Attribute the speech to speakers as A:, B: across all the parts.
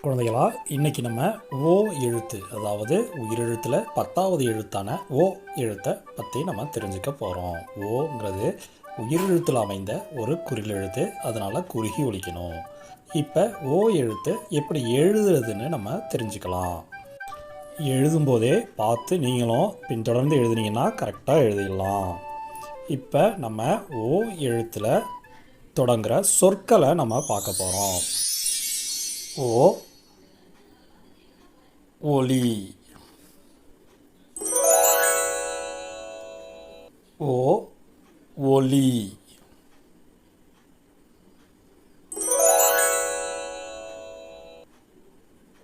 A: குழந்தைகளா, இன்றைக்கி நம்ம ஓ எழுத்து, அதாவது உயிரெழுத்தில் 10வது எழுத்தான ஓ எழுத்தை பற்றி நம்ம தெரிஞ்சுக்க போகிறோம். ஓங்கிறது உயிரெழுத்தில் அமைந்த ஒரு குறிலெழுத்து, அதனால் குறுகி ஒலிக்கணும். இப்போ ஓ எழுத்து எப்படி எழுதுறதுன்னு நம்ம தெரிஞ்சுக்கலாம். எழுதும்போதே பார்த்து நீங்களும் பின்தொடர்ந்து எழுதுனீங்கன்னா கரெக்டாக எழுதிடலாம். இப்போ நம்ம ஓ எழுத்தில் தொடங்குகிற சொற்களை நம்ம பார்க்க போகிறோம். ஓ ஒலி, ஓ ஒலி,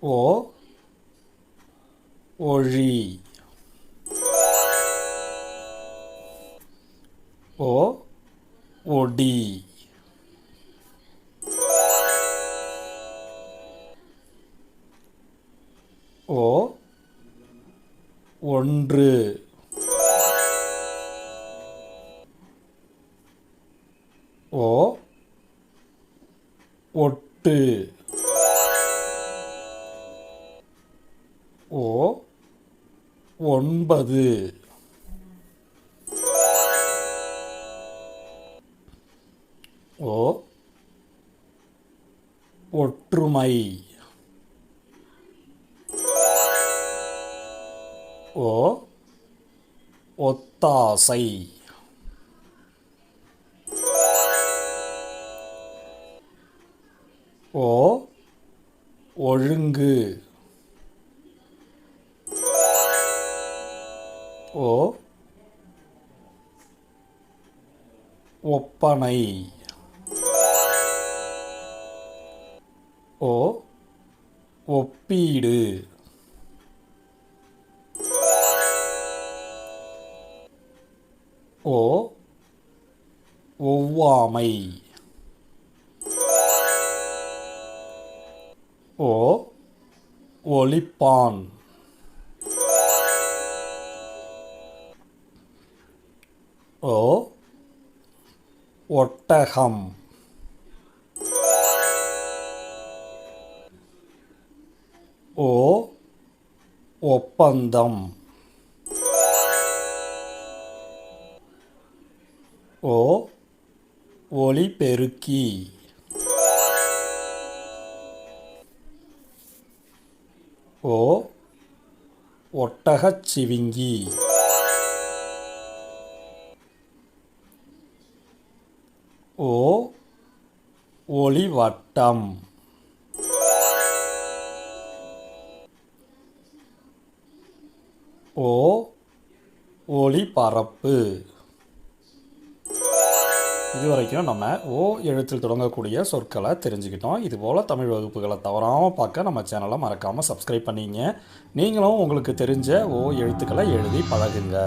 A: ஓ ஒழி, ஓ ஒடி, ஓ ஒன்று, ஓ ஒட்டு, ஓ ஒன்பது, ஓ ஒற்றுமை, ஓ ஒத்தாசை, ஓ ஒழுங்கு, ஓ ஒப்பனை, ஓ ஒப்பீடு, ஓ ஒவ்வாமை, ஓ ஒலிப்பான், ஓ ஒட்டகம், ஓ ஒப்பந்தம், ஓ ஒலிபெருக்கி, ஓ ஒட்டகச்சிவிங்கி, ஓ ஒளிவட்டம், ஓ ஒளிபரப்பு. இதுவரைக்கும் நம்ம ஓ எழுத்தில் தொடங்கக்கூடிய சொற்களை தெரிஞ்சுக்கிட்டோம். இதுபோல் தமிழ் வகுப்புகளை தவறாமல் பார்க்க நம்ம சேனலை மறக்காமல் சப்ஸ்கிரைப் பண்ணிங்க. நீங்களும் உங்களுக்கு தெரிஞ்ச ஓ எழுத்துக்களை எழுதி பழகுங்க.